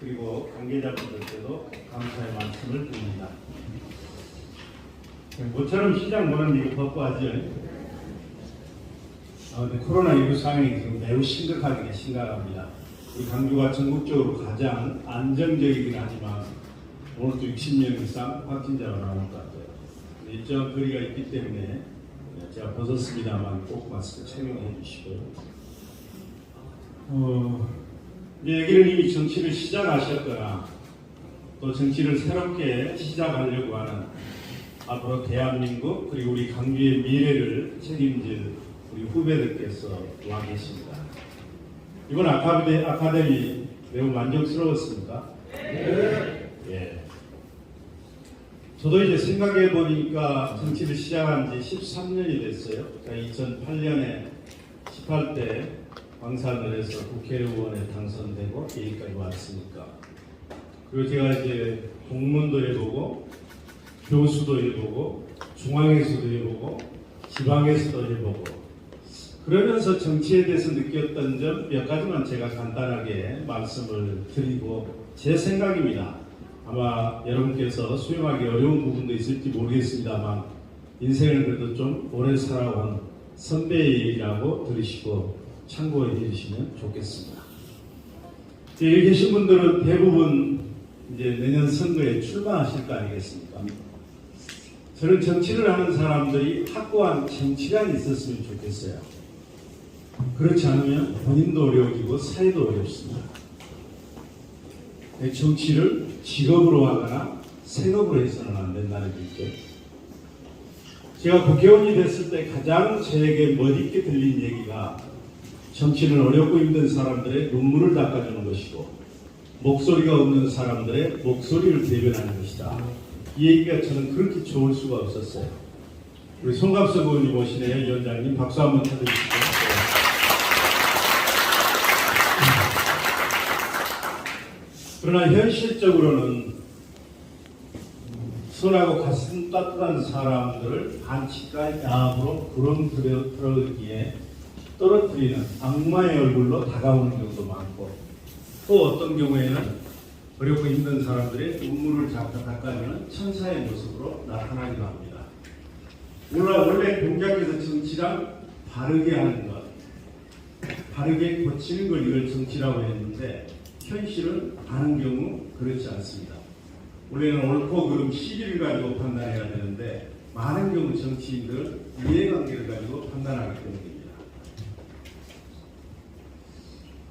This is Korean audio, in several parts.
그리고 관계자분들께도 감사의 말씀을 드립니다. 모처럼 시장 보는 이거 법과죠. 근데 코로나19 상황이 지금 매우 심각합니다. 우리 강주가 전국적으로 가장 안정적이긴 하지만 오늘도 60명 이상 확진자가 나올 것 같아요. 일정 거리가 있기 때문에 제가 벗었습니다만 꼭 마스크 착용해 주시고요. 여기는 이미 정치를 시작하셨거나 또 정치를 새롭게 시작하려고 하는 앞으로 대한민국 그리고 우리 강주의 미래를 책임질 우리 후배들께서 와 계십니다. 이번 아카데미 매우 만족스러웠습니까? 네. 예. 저도 이제 생각해 보니까 정치를 시작한 지 13년이 됐어요. 2008년에 18대 광산을에서 국회의원에 당선되고 여기까지 왔으니까. 그리고 제가 이제 공무원도 해보고 교수도 해보고 중앙에서도 해보고 지방에서도 해보고 그러면서 정치에 대해서 느꼈던 점 몇 가지만 제가 간단하게 말씀을 드리고 제 생각입니다. 아마 여러분께서 수용하기 어려운 부분도 있을지 모르겠습니다만 인생을 그래도 좀 오래 살아온 선배의 얘기라고 들으시고 참고해 주시면 좋겠습니다. 여기 계신 분들은 대부분 이제 내년 선거에 출마하실 거 아니겠습니까? 저는 정치를 하는 사람들이 확고한 정치관이 있었으면 좋겠어요. 그렇지 않으면 본인도 어려워지고 사회도 어렵습니다. 정치를 직업으로 하거나 생업으로 해서는 안 된다는 얘기죠. 제가 국회의원이 됐을 때 가장 저에게 멋있게 들린 얘기가 정치는 어렵고 힘든 사람들의 눈물을 닦아주는 것이고 목소리가 없는 사람들의 목소리를 대변하는 것이다. 이 얘기가 저는 그렇게 좋을 수가 없었어요. 우리 송갑석 의원님 오시네요. 위원장님 박수 한번 쳐주시죠. 그러나 현실적으로는 선하고 가슴 따뜻한 사람들을 반칙과 야합으로 구름 들어기에 떨어뜨리는 악마의 얼굴로 다가오는 경우도 많고 또 어떤 경우에는 어렵고 힘든 사람들의 눈물을 닦아주는 천사의 모습으로 나타나기도 합니다. 원래 공작에서 정치랑 바르게 하는 것, 바르게 고치는 걸 이걸 정치라고 했는데 현실은 많은 경우 그렇지 않습니다. 원래는 옳고 그름 시비를 가지고 판단해야 되는데 많은 경우 정치인들 이해관계를 가지고 판단하기 때문입니다.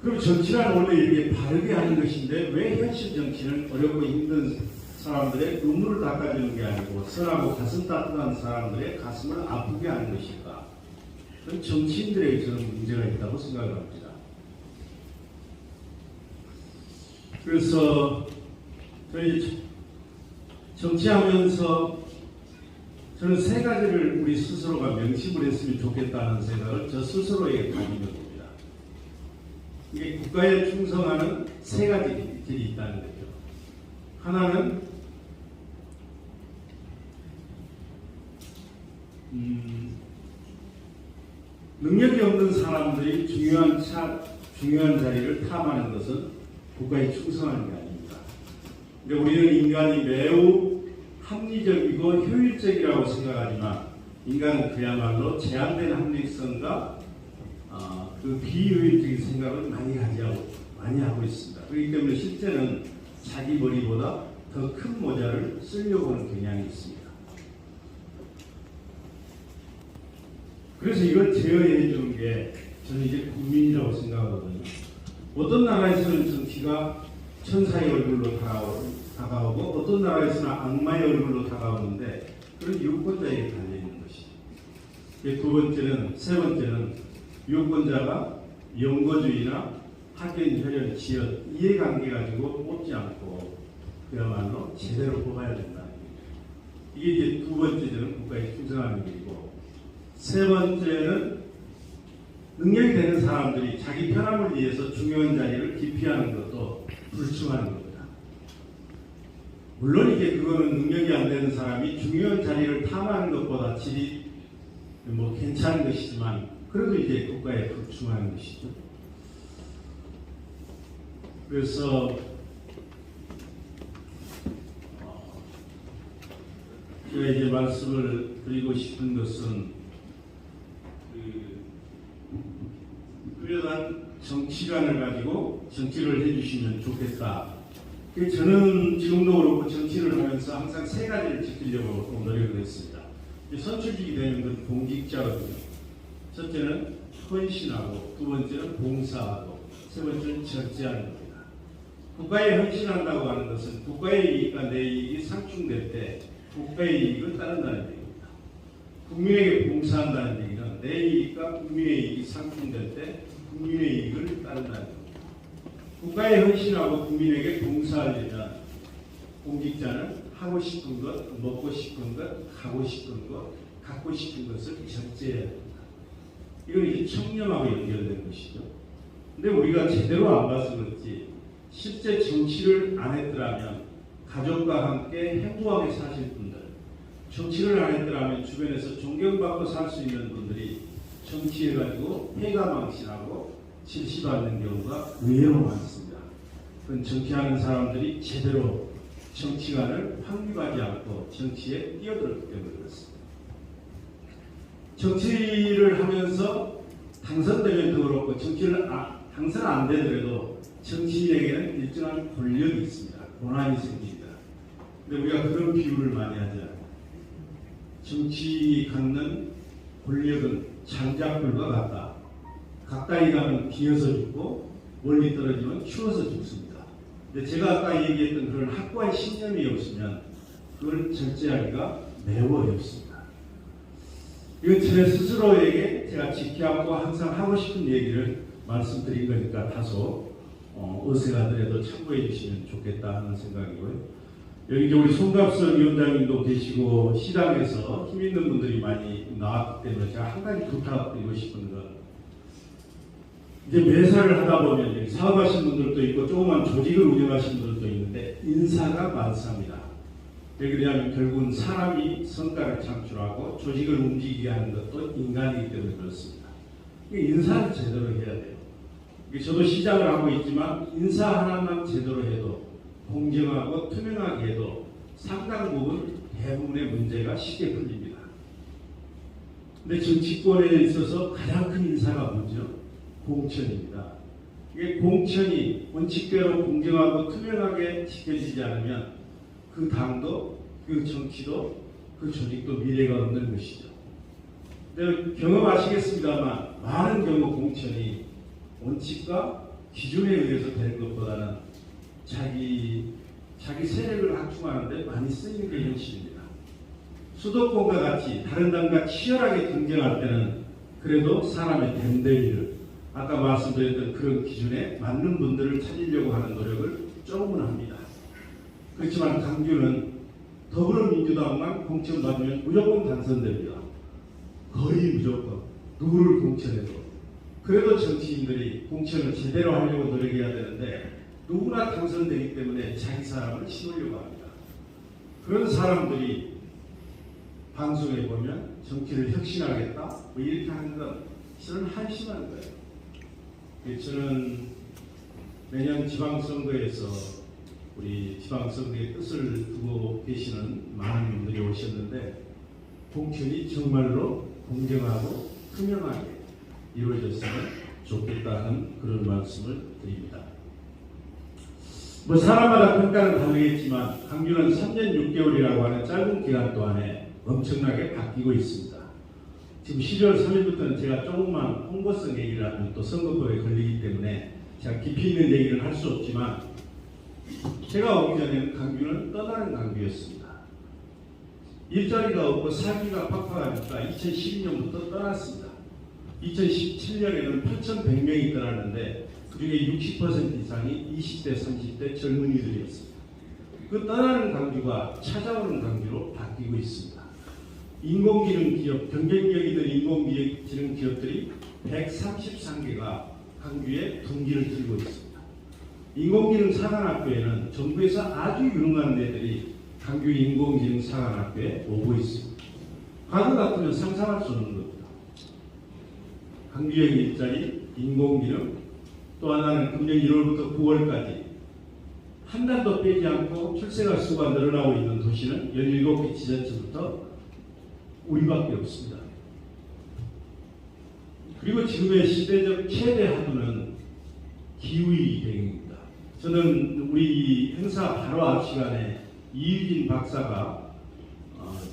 그럼 정치란 원래 이렇게 바르게 하는 것인데 왜 현실 정치는 어렵고 힘든 사람들의 눈물을 닦아주는 게 아니고 선하고 가슴 따뜻한 사람들의 가슴을 아프게 하는 것일까? 그건 정치인들에게 저는 문제가 있다고 생각을 합니다. 그래서 저희 정치하면서 저는 세 가지를 우리 스스로가 명심을 했으면 좋겠다는 생각을 저 스스로에게 가지고 봅니다. 이게 국가에 충성하는 세 가지 길이 있다는 거죠. 하나는 능력이 없는 사람들이 중요한 자리를 탐하는 것은 국가에 충성하는 게 아닙니다. 근데 우리는 인간이 매우 합리적이고 효율적이라고 생각하지만 인간은 그야말로 제한된 합리성과 그 비효율적인 생각을 많이 하고 있습니다. 그렇기 때문에 실제는 자기 머리보다 더 큰 모자를 쓰려고 하는 경향이 있습니다. 그래서 이걸 제어해 주는 게 저는 이제 국민이라고 생각하거든요. 어떤 나라에서는 정치가 천사의 얼굴로 다가오고 어떤 나라에서는 악마의 얼굴로 다가오는데 그런 유권자에게 달려있는 것이죠. 세 번째는 유권자가 연고주의나 학연, 혈연, 지연, 이해관계 가지고 뽑지 않고 그야말로 제대로 뽑아야 된다는 거죠. 이게 이제 두 번째는 국가에 충성하는 길이고 세 번째는 능력이 되는 사람들이 자기 편함을 위해서 중요한 자리를 기피하는 것도 불충하는 겁니다. 물론 이게 그거는 능력이 안 되는 사람이 중요한 자리를 탐하는 것보다 질이 괜찮은 것이지만 그래도 이제 국가에 불충하는 것이죠. 그래서 제가 이제 말씀을 드리고 싶은 것은 뚜렷한 정치관을 가지고 정치를 해주시면 좋겠다. 저는 지금도 그렇고 정치를 하면서 항상 세 가지를 지키려고 노력을 했습니다. 선출직이 되는 건 공직자거든요. 첫째는 헌신하고, 두 번째는 봉사하고, 세 번째는 절제하는 겁니다. 국가에 헌신한다고 하는 것은 국가의 이익과 내 이익이 상충될 때 국가의 이익을 따른다는 얘기입니다. 국민에게 봉사한다는 얘기는 내 이익과 국민의 이익이 상충될 때 국민의 이익을 따른다는 겁니다. 국가에 헌신하고 국민에게 봉사하려면 공직자는 하고 싶은 것, 먹고 싶은 것, 가고 싶은 것, 갖고 싶은 것을 절제해야 합니다. 이건 이제 청렴하고 연결된 것이죠. 근데 우리가 제대로 안 봐서 그렇지 실제 정치를 안 했더라면 가족과 함께 행복하게 사실 분들, 정치를 안 했더라면 주변에서 존경받고 살 수 있는 분들이 정치해가지고 해가망신하고 질시받는 경우가 의외로 많습니다. 그건 정치하는 사람들이 제대로 정치관을 확립하지 않고 정치에 뛰어들었기 때문에 그렇습니다. 정치를 하면서 당선되면 더 그렇고 정치를 당선 안 되더라도 정치인에게는 일정한 권력이 있습니다. 고난이 생깁니다. 근데 우리가 그런 비유를 많이 하죠. 정치 갖는 권력은 장작불과 같다. 가까이 가면 기어서 죽고 멀리 떨어지면 추워서 죽습니다. 근데 제가 아까 얘기했던 그런 확고한 신념이 없으면 그걸 절제하기가 매우 어렵습니다. 이건 제 스스로에게 제가 지켜왔고 항상 하고 싶은 얘기를 말씀드린 거니까 다소 어색하더라도 참고해 주시면 좋겠다 하는 생각이고요. 여기 우리 송갑석 위원장님도 계시고 시당에서 힘 있는 분들이 많이 나왔기 때문에 제가 한 가지 부탁드리고 싶은 건 이제 매사를 하다 보면 여기 사업하신 분들도 있고 조그만 조직을 운영하신 분들도 있는데 인사가 많습니다. 왜 그러냐면 결국은 사람이 성과를 창출하고 조직을 움직이게 하는 것도 인간이기 때문에 그렇습니다. 인사를 제대로 해야 돼요. 저도 시장을 하고 있지만 인사 하나만 제대로 해도 공정하고 투명하게 해도 상당 부분 대부분의 문제가 쉽게 풀립니다. 근데 정치권에 있어서 가장 큰 인사가 뭐죠? 공천입니다. 이게 공천이 원칙대로 공정하고 투명하게 지켜지지 않으면 그 당도, 그 정치도, 그 조직도 미래가 없는 것이죠. 근데 경험하시겠습니다만 많은 경우 공천이 원칙과 기준에 의해서 되는 것보다는 자기 세력을 확충하는데 많이 쓰이는 게 현실입니다. 수도권과 같이 다른 당과 치열하게 경쟁할 때는 그래도 사람의 댐대기를 아까 말씀드렸던 그런 기준에 맞는 분들을 찾으려고 하는 노력을 조금은 합니다. 그렇지만 강규는 더불어민주당만 공천받으면 무조건 당선됩니다. 거의 무조건 누구를 공천해도. 그래도 정치인들이 공천을 제대로 하려고 노력해야 되는데 누구나 당선되기 때문에 자기 사람을 심으려고 합니다. 그런 사람들이 방송에 보면 정치를 혁신하겠다 뭐 이렇게 하는 건 저는 한심한 거예요. 저는 매년 지방선거에서 우리 지방선거의 뜻을 두고 계시는 많은 분들이 오셨는데 공천이 정말로 공정하고 투명하게 이루어졌으면 좋겠다는 그런 말씀을 드립니다. 뭐 사람마다 평가는 다르겠지만 강규는 3년 6개월이라고 하는 짧은 기간 동안에 엄청나게 바뀌고 있습니다. 지금 12월 3일부터는 제가 조금만 홍보성 얘기를 하면 또 선거법에 걸리기 때문에 제가 깊이 있는 얘기를 할 수 없지만 제가 오기 전에는 강규는 떠나는 강규였습니다. 일자리가 없고 사기가 팍팍하니까 2012년부터 떠났습니다. 2017년에는 8,100명이 떠났는데 그중에 60% 이상이 20대, 30대 젊은이들이었습니다. 그 떠나는 강규가 찾아오는 강규로 바뀌고 있습니다. 인공지능 기업, 경쟁력 있는 인공지능 기업들이 133개가 강규에 둥지를 들고 있습니다. 인공지능 사관학교에는 정부에서 아주 유능한 애들이 강규 인공지능 사관학교에 오고 있습니다. 과거 같으면 상상할 수 없는 겁니다. 강규형 일자리, 인공지능, 또 하나는 금년 1월부터 9월까지 한 달도 빼지 않고 출생아 수가 늘어나고 있는 도시는 17개 지자체부터 우리밖에 없습니다. 그리고 지금의 시대적 최대 하두는 기후위 배경입니다. 저는 우리 행사 바로 앞 시간에 이유진 박사가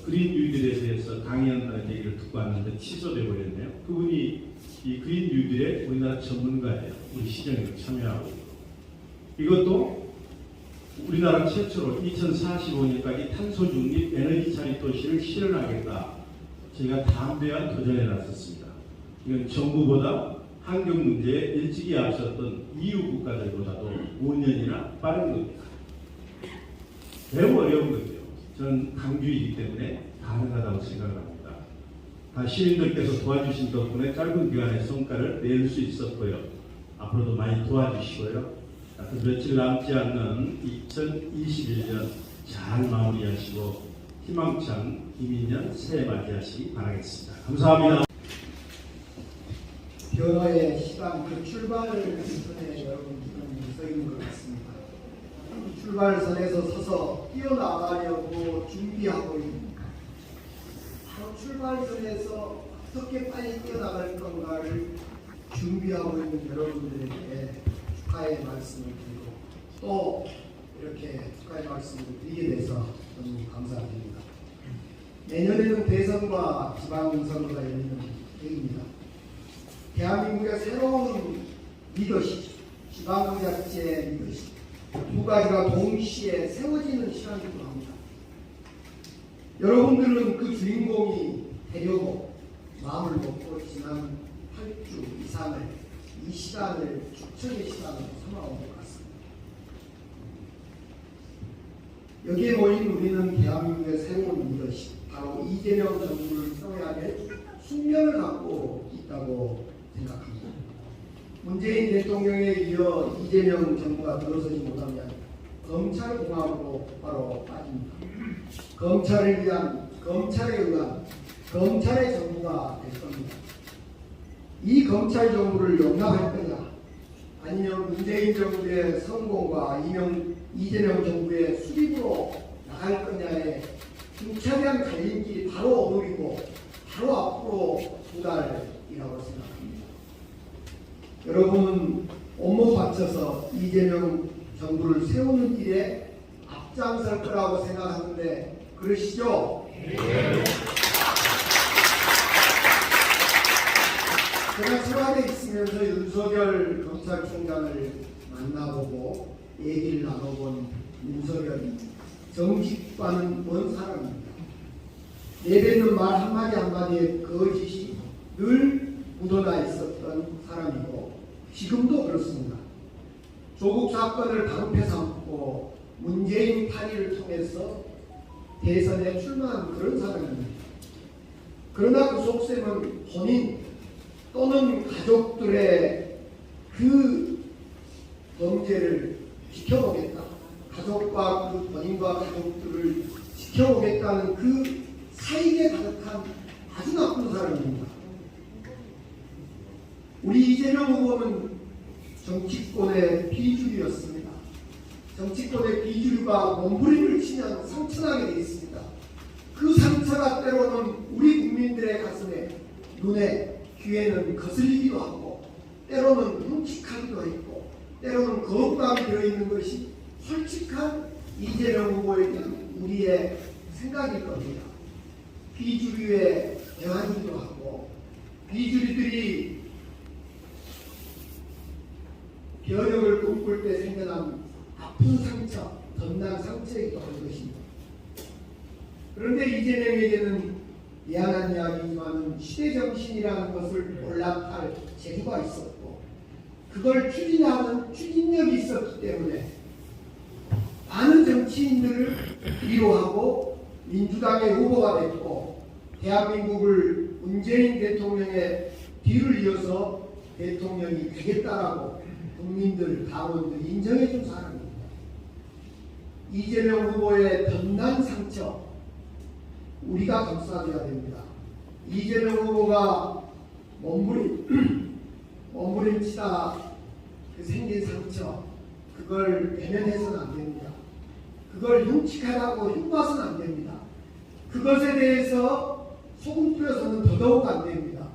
그린 뉴딜에 대해서 강연 얘기를 듣고 왔는데 취소돼 버렸네요. 그분이 이 그린 뉴딜의 우리나라 전문가예요. 우리 시정에도 참여하고 이것도 우리나라 최초로 2045년까지 탄소 중립 에너지 차리 도시를 실현하겠다. 저희가 담대한 도전에 나섰습니다. 이건 정부보다 환경 문제에 일찍이 앞섰던 EU 국가들보다도 5년이나 빠른 겁니다. 매우 어려운 거죠. 저는 강주이기 때문에 가능하다고 생각을 합니다. 다 시민들께서 도와주신 덕분에 짧은 기간에 성과를 낼 수 있었고요. 앞으로도 많이 도와주시고요. 그 며칠 남지 않는 2021년 잘 마무리하시고 희망찬 이민년 새해 맞이하시기 바라겠습니다. 감사합니다. 변화의 시간, 그 출발선에 여러분들은 서 있는 것 같습니다. 출발선에서 서서 뛰어나가려고 준비하고 있습니다. 바로 출발선에서 어떻게 빨리 뛰어나갈 건가를 준비하고 있는 여러분들에게 축하의 말씀을 드리고 또 이렇게 축하의 말씀을 드리게 돼서 너무 감사드립니다. 내년에는 대선과 지방선거가 열리는 해입니다. 대한민국의 새로운 리더십, 지방자치의 리더십 두 가지가 동시에 세워지는 시간이기도 합니다. 여러분들은 그 주인공이 되려고 마음을 먹고 지난 8주 이상을 이 시간을 축적의 시간으로 삼아온 것 같습니다. 여기에 모인 우리는 대한민국의 새로운 리더십, 바로 이재명 정부를 세워야 될 숙명을 갖고 있다고 생각합니다. 문재인 대통령에 이어 이재명 정부가 들어서지 못하면 검찰공화국으로 바로 빠집니다. 검찰에 의한 검찰의 정부가 될 겁니다. 이 검찰 정부를 용납할 거냐, 아니면 문재인 정부의 성공과 이재명 정부의 수립으로 나갈 거냐의 힘차게 갈림길이 바로 오늘이고 바로 앞으로 두 달이라고 생각합니다. 여러분은 온몸 바쳐서 이재명 정부를 세우는 일에 앞장설 거라고 생각하는데 그러시죠? 네. 제가 청와대에 있으면서 윤석열 검찰총장을 만나보고 얘기를 나눠본 윤석열이 정직과는 먼 사람입니다. 내뱉는 말 한마디 한마디에 거짓이 늘 묻어나 있었던 사람이고 지금도 그렇습니다. 조국 사건을 방패 삼고 문재인 탄의를 통해서 대선에 출마한 그런 사람입니다. 그러나 그 속셈은 본인 또는 가족들의 그 범죄를 지켜보겠다. 가족과 그 본인과 가족들을 지켜보겠다는 그 사익에 가득한 아주 나쁜 사람입니다. 우리 이재명 후보는 정치권의 비주류였습니다. 정치권의 비주류가 몸부림을 치면 상처나게 되어 있습니다. 그 상처가 때로는 우리 국민들의 가슴에, 눈에, 귀에는 거슬리기도 하고 때로는 끔찍하기도 했고 때로는 거부감이 들어있는 것이 솔직한 이재명 후보에 대한 우리의 생각일 겁니다. 비주류의 대환이기도 하고 비주류들이 변혁을 꿈꿀 때 생겨난 아픈 상처, 덧난 상처이기도 할 것입니다. 그런데 이재명에게는 미안한 이야기지만 시대정신이라는 것을 올라탈 재주가 있었고 그걸 추진하는 추진력이 있었기 때문에 많은 정치인들을 위로하고 민주당의 후보가 됐고 대한민국을 문재인 대통령의 뒤를 이어서 대통령이 되겠다라고 국민들, 당원들 인정해 준 사람입니다. 이재명 후보의 덧난 상처 우리가 감싸줘야 됩니다. 이재명 후보가 몸부림치다 그 생긴 상처 그걸 외면해서는 안 됩니다. 그걸 흉측하다고 흉봐서는 안 됩니다. 그것에 대해서 소금 뿌려서는 더더욱 안 됩니다.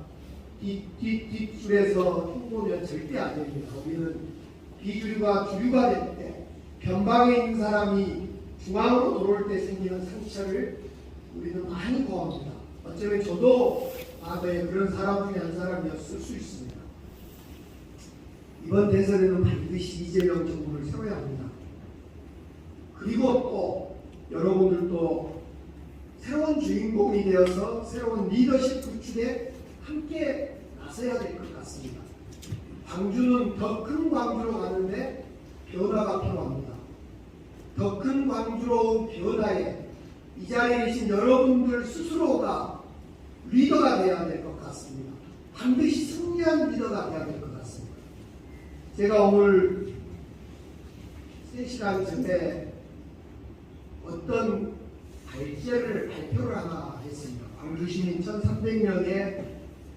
뒷줄에서 흉보면 절대 안 됩니다. 우리는 비주류가 주류가 될 때, 변방에 있는 사람이 중앙으로 들어올 때 생기는 상처를 우리는 많이 보합니다. 어쩌면 저도 과거에 그런 사람 중에 한 사람이었을 수 있습니다. 이번 대선에는 반드시 이재명 정부를 세워야 합니다. 그리고 또 여러분들도 새로운 주인공이 되어서 새로운 리더십 구축에 함께 나서야 될 것 같습니다. 광주는 더 큰 광주로 가는데 변화가 필요합니다. 더 큰 광주로 변화에 이 자리에 계신 여러분들 스스로가 리더가 되어야 될 것 같습니다. 반드시 승리한 리더가 되어야 될 것 같습니다. 제가 오늘 3시간 전에 어떤 발표를 하나 했습니다. 광주 시민 1,300명의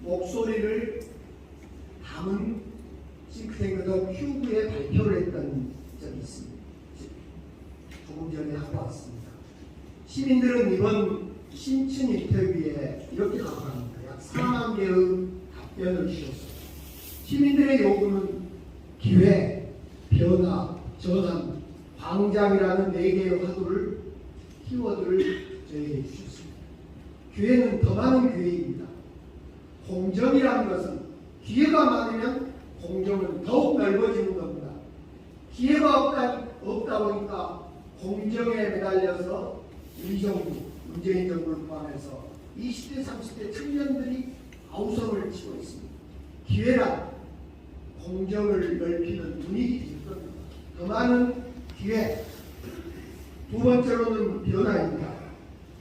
목소리를 담은 싱크탱크 더 큐브의 발표를 했던 적이 있습니다. 조금 전에 하고 왔습니다. 시민들은 이번 신춘 인터뷰에 이렇게 답합니다. 약 4만 개의 답변을 주셨습니다. 시민들의 요구는 기회, 변화, 전환, 광장이라는 4개의 화두를 키워드를 저에게 주셨습니다. 기회는 더 많은 기회입니다. 공정이라는 것은 기회가 많으면 공정은 더욱 넓어지는 겁니다. 기회가 없다 보니까 공정에 매달려서 우리 정부, 문재인 정부를 포함해서 20대, 30대 청년들이 아우성을 치고 있습니다. 기회란 공정을 넓히는 분위기 될 겁니다. 더 많은 기회. 두 번째로는 변화입니다.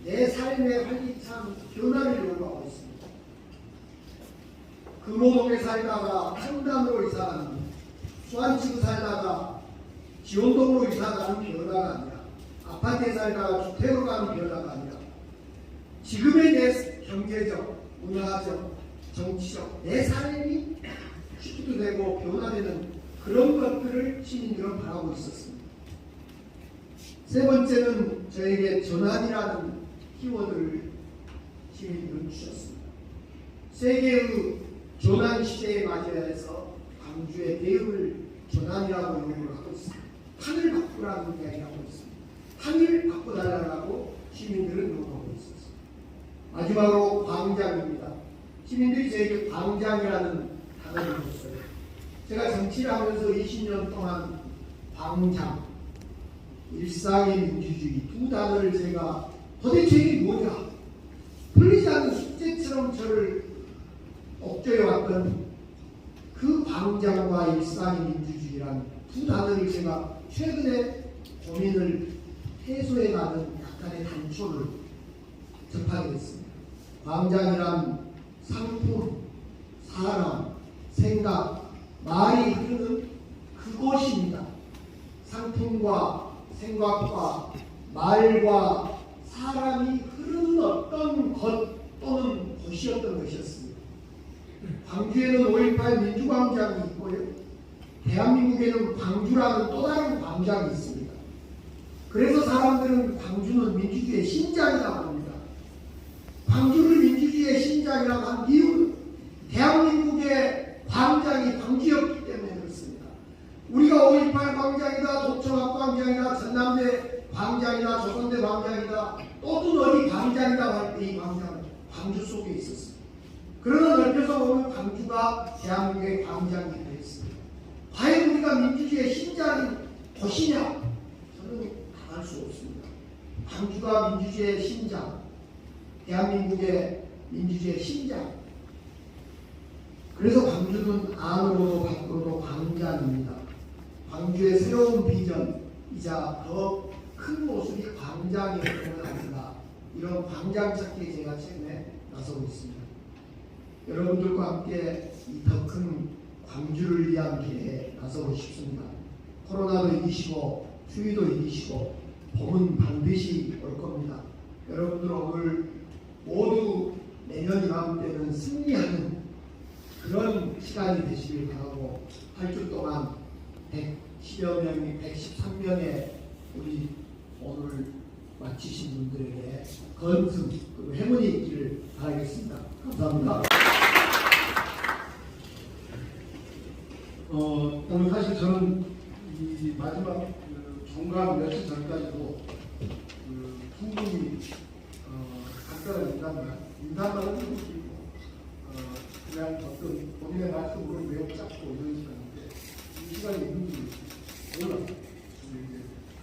내 삶의 활기찬 변화를 요구하고 있습니다. 금호동에 살다가 청담으로 이사가는, 수안치구 살다가 지원동으로 이사가는 변화가 아니라, 아파트에 살다가 주택으로 가는 변화가 아니라, 지금의 내 경제적, 문화적, 정치적 내 삶이 시프트되고 변화되는 그런 것들을 시민들은 바라고 있었습니다. 세 번째는 저에게 전환이라는 키워드를 시민들은 주셨습니다. 세계의 전환 시대에 맞이해서 광주의 대응을 전환이라고 요구를 하고 있습니다. 판을 바꾸라는 이야기를 하고 있습니다. 판을 바꿔달라고 시민들은 요구하고 있었습니다. 마지막으로 광장입니다. 시민들이 저에게 광장이라는 단어를 줬어요. 제가 정치를 하면서 20년 동안 광장, 일상의 민주주의 두 단어를 제가 도대체 이게 뭐냐, 풀리지 않는 숙제처럼 저를 억제해왔던 그 광장과 일상의 민주주의란 두 단어를 제가 최근에 고민을 해소해가는 약간의 단초를 접하게 됐습니다. 광장이란 상품, 사람, 생각, 말이 흐르는 그곳입니다. 상품과 생각과 말과 사람이 흐르는 어떤 것 또는 곳이었던 것이었습니다. 광주에는 5.18 민주광장이 있고요. 대한민국에는 광주라는 또 다른 광장이 있습니다. 그래서 사람들은 광주는 민주주의의 심장이라고 합니다. 광주를 민주주의의 심장이라고 한 이유는 대한민국의 광장이 광주였기 때문에 그렇습니다. 우리가 5.18 광장이다, 도청합 광장이다, 전남대 광장이다, 조선대 광장이다, 또는 어디 광장이다 할 때 이 광장은 광주 속에 있었습니다. 그러나 넓혀서 보면 광주가 대한민국의 광장이 되어 있습니다. 과연 우리가 민주주의의 심장인 곳이냐? 저는 답할 수 없습니다. 광주가 민주주의의 심장, 대한민국의 민주주의의 심장. 그래서 광주는 안으로도 밖으로도 광장입니다. 광주의 새로운 비전이자 더 큰 모습이 광장이었던 아닌가, 이런 광장 찾기에 제가 최근에 나서고 있습니다. 여러분들과 함께 이 더 큰 광주를 위한 길에 나서고 싶습니다. 코로나도 이기시고 추위도 이기시고 봄은 반드시 올 겁니다. 여러분들 오늘 모두 내년 이맘때는 승리하는 그런 시간이 되시길 바라고 8주 동안 10여 명이 113명의 우리 오늘 마치신 분들에게 건승 그리고 행운이 있기를 바라겠습니다. 감사합니다. 오늘 사실 저는 이 마지막 종강 며칠 전까지도 충분히 간단한 인사말을 하고 있고 그냥 어떤 본인의 말씀으로 매우 짧고 이런 시간인데 이 시간이 있는지 몰랐어요. 이제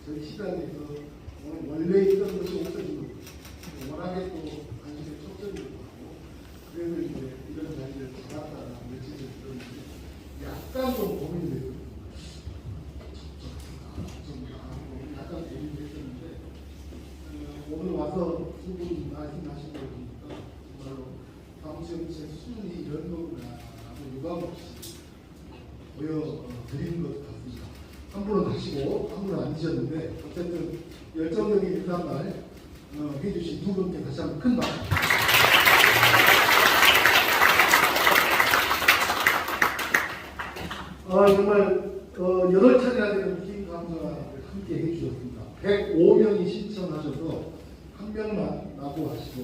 저희 시간에서 원래 있던 것이 없어지고 워낙에 또 관심에 촉점이 있고 그래서 이제 이런 자리를 잡았다는 며칠 들었는데 약간 좀 고민이 됐거든요. 약간 고민이 됐었는데 오늘 와서 두 분 말씀하신 걸 보니까 정말로 방치형체 순위 이런 거구나 라고 유감 없이 보여드리는 것 같습니다. 한 분은 가시고 한 분은 앉으셨는데 어쨌든 열정적인 인사말 해주신 두 분께 다시 한번 큰 박수. 정말 8차례나 되는 긴 감사를 함께 해주셨습니다. 105명이 신청하셔서 한 명만 나고하시고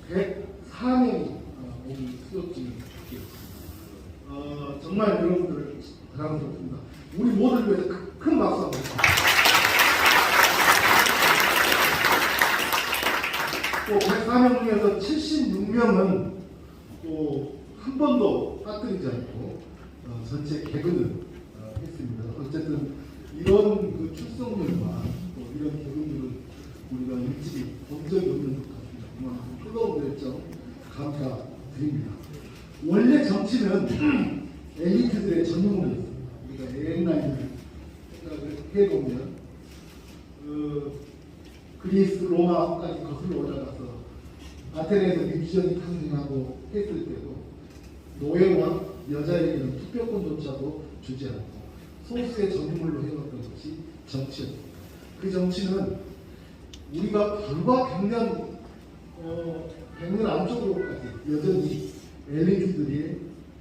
104명이 오늘 수료증을 받게 됐습니다. 정말 여러분들 자랑스럽습니다. 우리 모두를 위해서 큰 박수 한번 주십시오. 또 104명 중에서 76명은 또 한 번도 빠뜨리지 않고 전체 개근을 했습니다. 어쨌든 이런 그 출석률과 또 이런 개근율은 우리가 일찍이 본 적이 없는 것 같습니다. 정말 뜨거운 열정 감사드립니다. 원래 정치는 엘리트들의 전용문이었습니다. 우리가 옛날 생각을 해보면 그리스 로마까지 거슬러 올라가서 아테네에서 뮤지엄이 탄생하고 했을 때도 노예와 여자에게는 투표권조차도 주지 않고 소수의 전유물로 해왔던 것이 정치였습니다. 그 정치는 우리가 불과 100년 안쪽으로까지 여전히 엘리트들의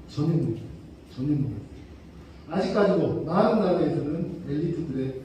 전유물이었습니다. 아직까지도 많은 나라에서는 엘리트들의